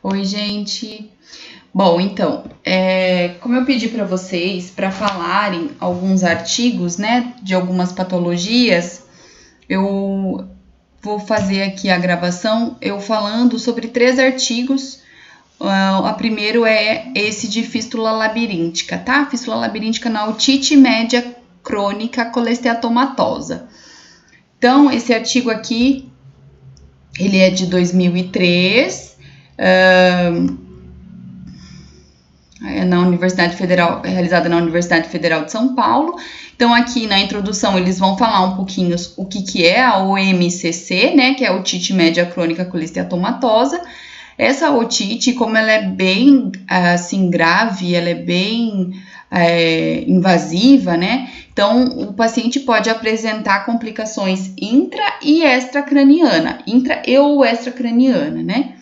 Oi, gente. Bom, então, como eu pedi para vocês para falarem alguns artigos, né, de algumas patologias, eu vou fazer aqui a gravação eu falando sobre 3 artigos. A primeiro é esse de fístula labiríntica, tá? Fístula labiríntica na otite média crônica colesteatomatosa. Então, esse artigo aqui, ele é de 2003, na Universidade Federal, realizada na Universidade Federal de São Paulo. Então, aqui na introdução, eles vão falar um pouquinho o que é a OMCC, né, que é a otite média crônica colesteatomatosa. Essa otite, como ela é bem, assim, grave, ela é bem invasiva, né, então o paciente pode apresentar complicações intra e extracraniana, intra e ou extracraniana, né.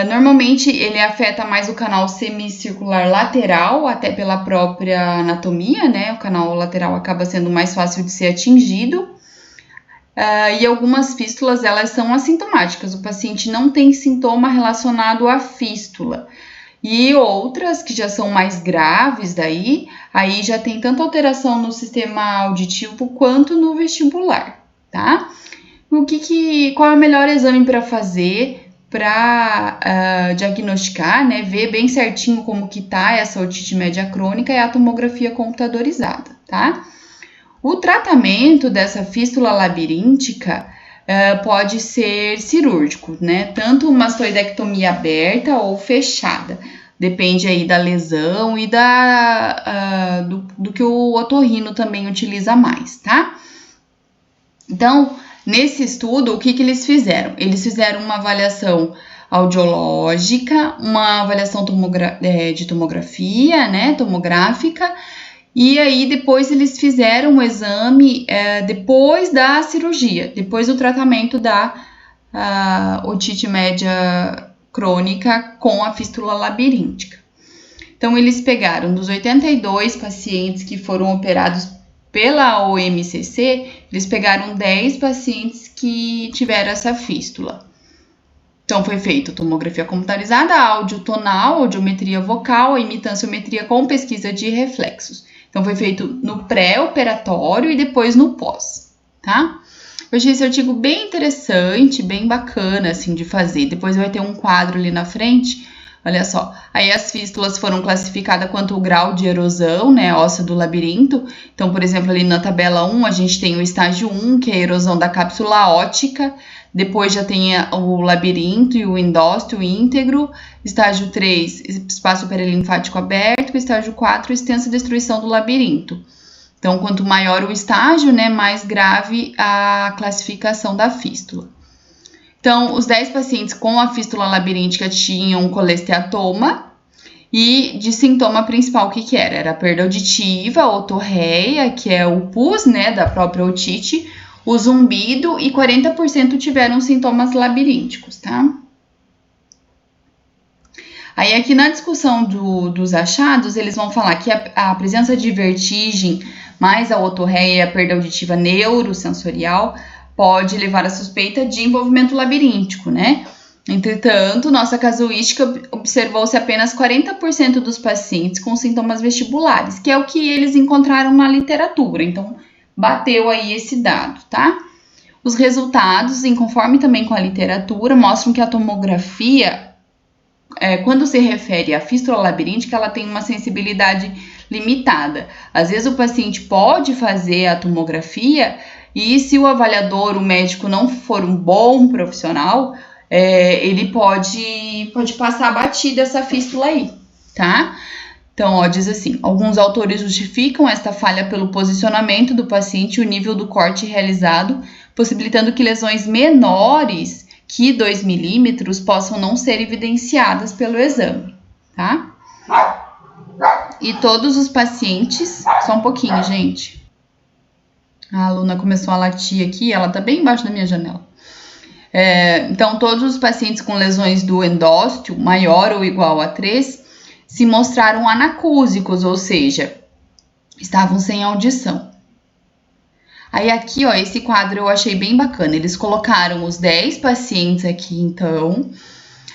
Normalmente ele afeta mais o canal semicircular lateral, até pela própria anatomia, né? O canal lateral acaba sendo mais fácil de ser atingido. E algumas fístulas, elas são assintomáticas, o paciente não tem sintoma relacionado à fístula. E outras que já são mais graves daí, aí já tem tanto alteração no sistema auditivo quanto no vestibular, tá? Qual é o melhor exame para fazer para diagnosticar, né, ver bem certinho como que tá essa otite média crônica é a tomografia computadorizada, tá? O tratamento dessa fístula labiríntica pode ser cirúrgico, né, tanto mastoidectomia aberta ou fechada, depende aí da lesão e do que o otorrino também utiliza mais, tá? Então, nesse estudo, o que eles fizeram? Eles fizeram uma avaliação audiológica, uma avaliação de tomografia, né, tomográfica, e aí depois eles fizeram o exame depois da cirurgia, depois do tratamento da otite média crônica com a fístula labiríntica. Então, eles pegaram dos 82 pacientes que foram operados pela OMCC, eles pegaram 10 pacientes que tiveram essa fístula. Então, foi feita tomografia computadorizada, áudio tonal, audiometria vocal, imitanciometria com pesquisa de reflexos. Então, foi feito no pré-operatório e depois no pós, tá? Eu achei esse artigo bem interessante, bem bacana, assim, de fazer. Depois vai ter um quadro ali na frente. Olha só, aí as fístulas foram classificadas quanto o grau de erosão, né, óssea do labirinto. Então, por exemplo, ali na tabela 1, a gente tem o estágio 1, que é a erosão da cápsula óptica. Depois já tem o labirinto e o endósteo íntegro. Estágio 3, espaço perilinfático aberto. Estágio 4, extensa destruição do labirinto. Então, quanto maior o estágio, né, mais grave a classificação da fístula. Então, os 10 pacientes com a fístula labiríntica tinham colesteatoma e de sintoma principal o que era? Era a perda auditiva, otorreia, que é o pus, né, da própria otite, o zumbido e 40% tiveram sintomas labirínticos, tá? Aí aqui na discussão dos achados, eles vão falar que a presença de vertigem mais a otorreia e a perda auditiva neurosensorial pode levar à suspeita de envolvimento labiríntico, né? Entretanto, nossa casuística observou-se apenas 40% dos pacientes com sintomas vestibulares, que é o que eles encontraram na literatura. Então, bateu aí esse dado, tá? Os resultados, em conforme também com a literatura, mostram que a tomografia, quando se refere à fístula labiríntica, ela tem uma sensibilidade limitada. Às vezes o paciente pode fazer a tomografia e se o avaliador, o médico, não for um bom profissional, ele pode passar batida essa fístula aí, tá? Então, ó, diz assim, alguns autores justificam esta falha pelo posicionamento do paciente e o nível do corte realizado, possibilitando que lesões menores que 2 milímetros possam não ser evidenciadas pelo exame, tá? E todos os pacientes... Só um pouquinho, gente. A aluna começou a latir aqui, ela tá bem embaixo da minha janela. Então, todos os pacientes com lesões do endósteo maior ou igual a 3 se mostraram anacúsicos, ou seja, estavam sem audição. Aí aqui, ó, esse quadro eu achei bem bacana. Eles colocaram os 10 pacientes aqui, então,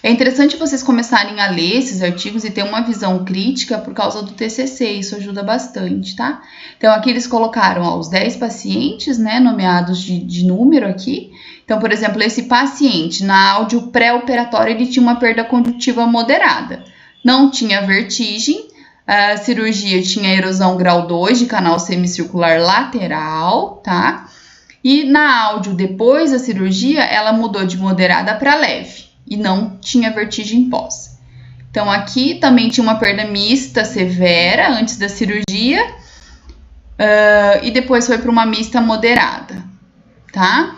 É interessante vocês começarem a ler esses artigos e ter uma visão crítica por causa do TCC, isso ajuda bastante, tá? Então, aqui eles colocaram ó, os 10 pacientes, né, nomeados de número aqui. Então, por exemplo, esse paciente, na áudio pré-operatório, ele tinha uma perda condutiva moderada. Não tinha vertigem, a cirurgia tinha erosão grau 2 de canal semicircular lateral, tá? E na áudio, depois da cirurgia, ela mudou de moderada para leve e não tinha vertigem pós. Então, aqui também tinha uma perda mista severa antes da cirurgia e depois foi para uma mista moderada, tá?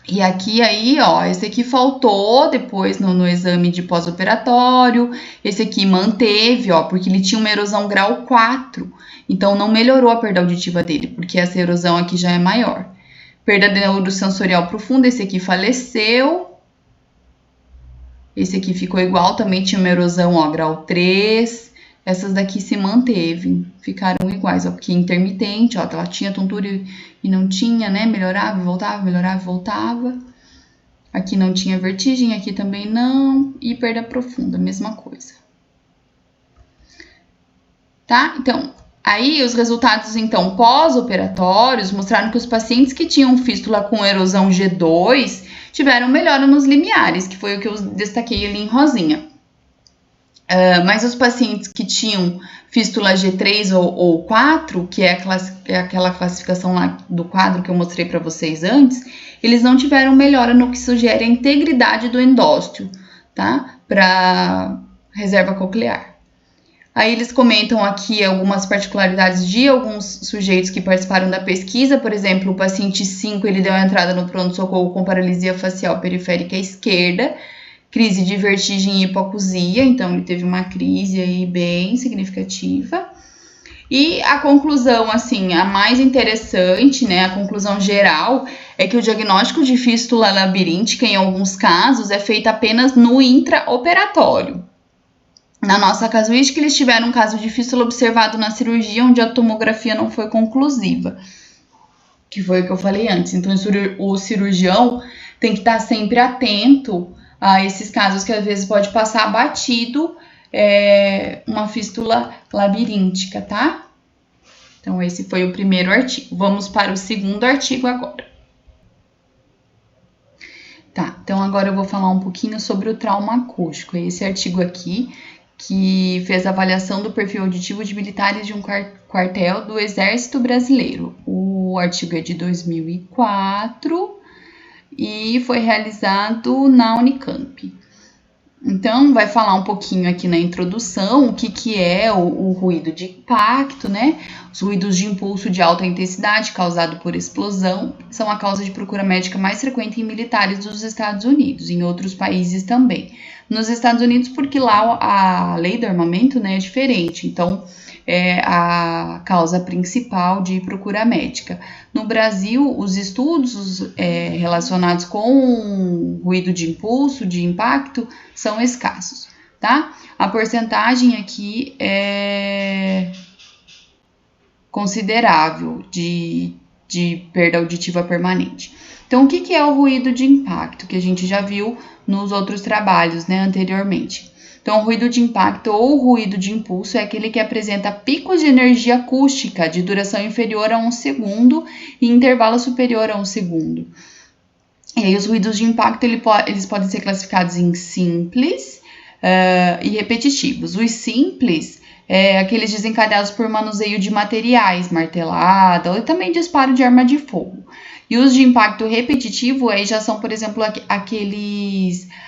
E aqui aí, ó, esse aqui faltou depois no exame de pós-operatório, esse aqui manteve, ó, porque ele tinha uma erosão grau 4, então não melhorou a perda auditiva dele, porque essa erosão aqui já é maior. Perda neurosensorial profunda, esse aqui faleceu. Esse aqui ficou igual, também tinha uma erosão, ó, grau 3. Essas daqui se manteve, ficaram iguais, ó, porque intermitente, ó, ela tinha tontura e não tinha, né, melhorava e voltava, melhorava e voltava. Aqui não tinha vertigem, aqui também não, e perda profunda, mesma coisa. Tá? Então, aí os resultados, então, pós-operatórios mostraram que os pacientes que tinham fístula com erosão G2 tiveram melhora nos limiares, que foi o que eu destaquei ali em rosinha. Mas os pacientes que tinham fístula G3 ou 4, que é aquela classificação lá do quadro que eu mostrei para vocês antes, eles não tiveram melhora no que sugere a integridade do endósteo, tá? Para reserva coclear. Aí eles comentam aqui algumas particularidades de alguns sujeitos que participaram da pesquisa. Por exemplo, o paciente 5, ele deu a entrada no pronto-socorro com paralisia facial periférica esquerda, crise de vertigem e hipoacusia, então ele teve uma crise aí bem significativa. E a conclusão, assim, a mais interessante, né, a conclusão geral, é que o diagnóstico de fístula labiríntica, em alguns casos, é feito apenas no intraoperatório. Na nossa casuística, eles tiveram um caso de fístula observado na cirurgia, onde a tomografia não foi conclusiva, que foi o que eu falei antes. Então, o cirurgião tem que estar sempre atento a esses casos que às vezes pode passar batido uma fístula labiríntica, tá? Então, esse foi o primeiro artigo. Vamos para o segundo artigo agora. Tá, então agora eu vou falar um pouquinho sobre o trauma acústico. Esse artigo aqui, que fez a avaliação do perfil auditivo de militares de um quartel do Exército Brasileiro. O artigo é de 2004 e foi realizado na Unicamp. Então, vai falar um pouquinho aqui na introdução o que é o ruído de impacto, né? Os ruídos de impulso de alta intensidade causado por explosão são a causa de procura médica mais frequente em militares dos Estados Unidos, em outros países também. Nos Estados Unidos, porque lá a lei do armamento, né, é diferente, então é a causa principal de procura médica. No Brasil, os estudos relacionados com ruído de impulso, de impacto, são escassos, tá? A porcentagem aqui é considerável de perda auditiva permanente. Então, o que é o ruído de impacto? Que a gente já viu nos outros trabalhos, né, anteriormente. Então, o ruído de impacto ou ruído de impulso é aquele que apresenta picos de energia acústica de duração inferior a 1 segundo e intervalo superior a 1 segundo. E aí, os ruídos de impacto eles podem ser classificados em simples e repetitivos. Os simples aqueles desencadeados por manuseio de materiais, martelada ou também disparo de arma de fogo. E os de impacto repetitivo aí já são, por exemplo,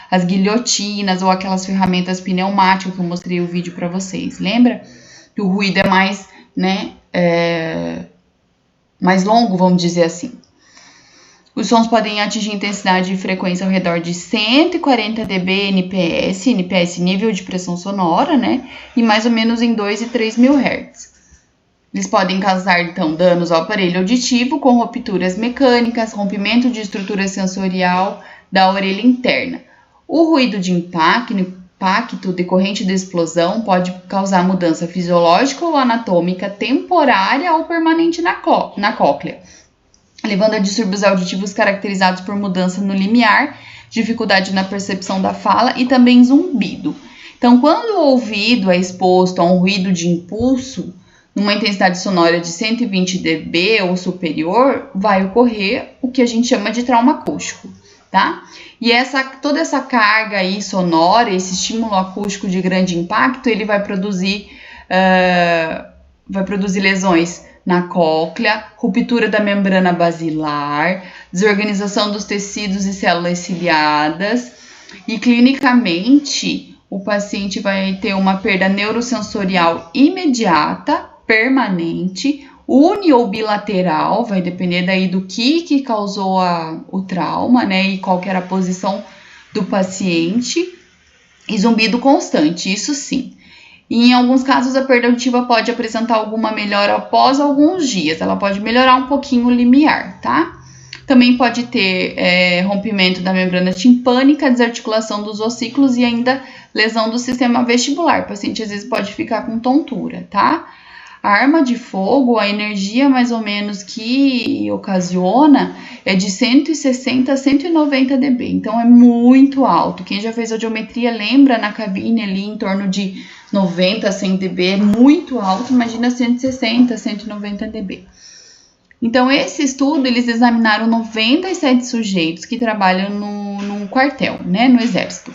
as guilhotinas ou aquelas ferramentas pneumáticas que eu mostrei o vídeo para vocês. Lembra? Que o ruído é mais, né, mais longo, vamos dizer assim. Os sons podem atingir intensidade e frequência ao redor de 140 dB NPS, nível de pressão sonora, né? E mais ou menos em 2 e 3 mil Hz. Eles podem causar, então, danos ao aparelho auditivo, com rupturas mecânicas, rompimento de estrutura sensorial da orelha interna. O ruído de impacto decorrente da explosão pode causar mudança fisiológica ou anatômica temporária ou permanente na cóclea, levando a distúrbios auditivos caracterizados por mudança no limiar, dificuldade na percepção da fala e também zumbido. Então, quando o ouvido é exposto a um ruído de impulso, numa intensidade sonora de 120 dB ou superior, vai ocorrer o que a gente chama de trauma acústico, tá? E toda essa carga aí sonora, esse estímulo acústico de grande impacto, ele vai produzir lesões na cóclea, ruptura da membrana basilar, desorganização dos tecidos e células ciliadas, e clinicamente o paciente vai ter uma perda neurosensorial imediata, permanente, uni ou bilateral, vai depender daí do que causou o trauma, né, e qual que era a posição do paciente, e zumbido constante, isso sim. E em alguns casos a perda auditiva pode apresentar alguma melhora após alguns dias, ela pode melhorar um pouquinho o limiar, tá? Também pode ter rompimento da membrana timpânica, desarticulação dos ossículos e ainda lesão do sistema vestibular. O paciente às vezes pode ficar com tontura, tá? A arma de fogo, a energia mais ou menos que ocasiona é de 160 a 190 dB, então é muito alto. Quem já fez audiometria lembra na cabine ali em torno de 90 a 100 dB, é muito alto, imagina 160 a 190 dB. Então, esse estudo, eles examinaram 97 sujeitos que trabalham no quartel, né, no exército.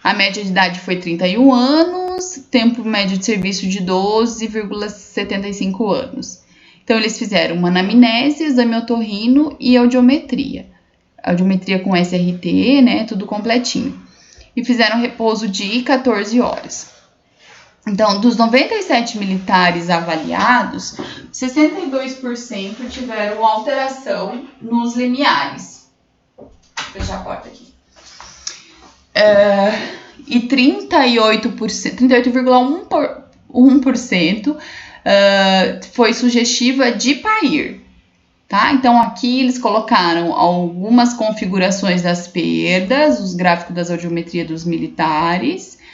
A média de idade foi 31 anos, tempo médio de serviço de 12,75 anos. Então, eles fizeram uma anamnese, exame otorrino e audiometria. Audiometria com SRT, né, tudo completinho. E fizeram repouso de 14 horas. Então, dos 97 militares avaliados, 62% tiveram alteração nos limiares. Vou fechar a porta aqui. E 38,1% foi sugestiva de PAIR. Tá? Então, aqui eles colocaram algumas configurações das perdas, os gráficos das audiometrias dos militares.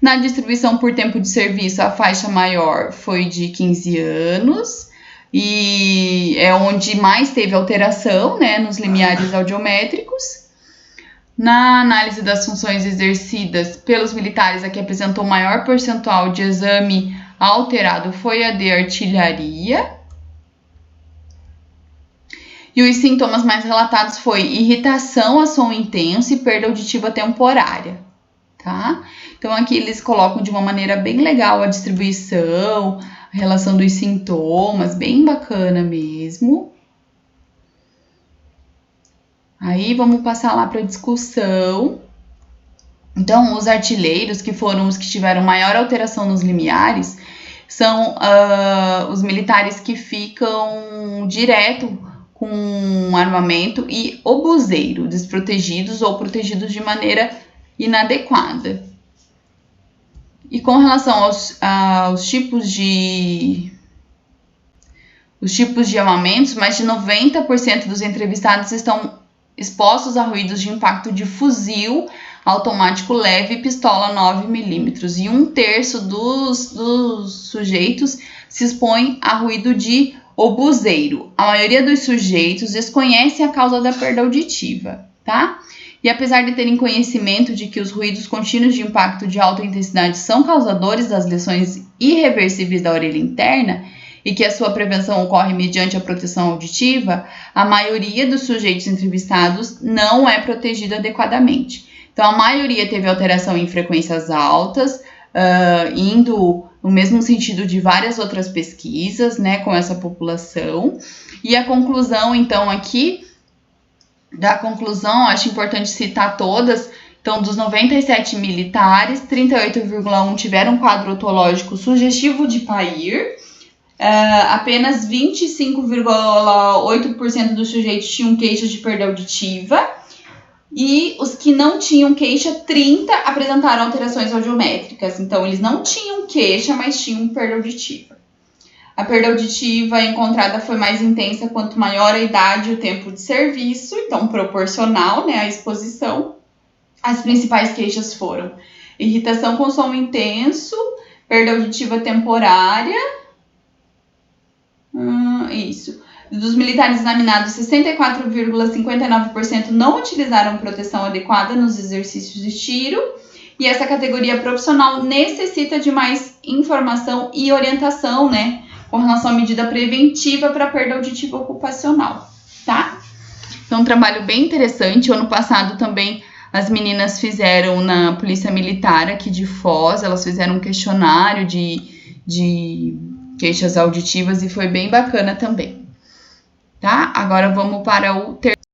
Na distribuição por tempo de serviço, a faixa maior foi de 15 anos e é onde mais teve alteração, né, nos limiares audiométricos. Na análise das funções exercidas pelos militares, a que apresentou maior percentual de exame alterado foi a de artilharia. E os sintomas mais relatados foi irritação a som intenso e perda auditiva temporária, tá? Então, aqui eles colocam de uma maneira bem legal a distribuição, a relação dos sintomas, bem bacana mesmo. Aí, vamos passar lá para a discussão. Então, os artilheiros, que foram os que tiveram maior alteração nos limiares, são os militares que ficam direto com armamento e obuseiro, desprotegidos ou protegidos de maneira inadequada. E com relação aos tipos de armamentos, mais de 90% dos entrevistados estão expostos a ruídos de impacto de fuzil automático leve e pistola 9mm. E 1/3 dos sujeitos se expõe a ruído de obuseiro. A maioria dos sujeitos desconhece a causa da perda auditiva, tá? E apesar de terem conhecimento de que os ruídos contínuos de impacto de alta intensidade são causadores das lesões irreversíveis da orelha interna e que a sua prevenção ocorre mediante a proteção auditiva, a maioria dos sujeitos entrevistados não é protegida adequadamente. Então, a maioria teve alteração em frequências altas, indo no mesmo sentido de várias outras pesquisas, né, com essa população. E a conclusão, então, aqui, acho importante citar todas. Então, dos 97 militares, 38,1 tiveram quadro otológico sugestivo de PAIR, apenas 25,8% dos sujeitos tinham queixas de perda auditiva, e os que não tinham queixa, 30 apresentaram alterações audiométricas. Então, eles não tinham queixa, mas tinham perda auditiva. A perda auditiva encontrada foi mais intensa quanto maior a idade e o tempo de serviço, então proporcional, né, à exposição. As principais queixas foram irritação com som intenso, perda auditiva temporária, Dos militares examinados, 64,59% não utilizaram proteção adequada nos exercícios de tiro. E essa categoria profissional necessita de mais informação e orientação, né, com relação à medida preventiva para perda auditiva ocupacional, tá? Então, um trabalho bem interessante. O ano passado também as meninas fizeram na Polícia Militar aqui de Foz, elas fizeram um questionário de queixas auditivas e foi bem bacana também, tá? Agora vamos para o terceiro.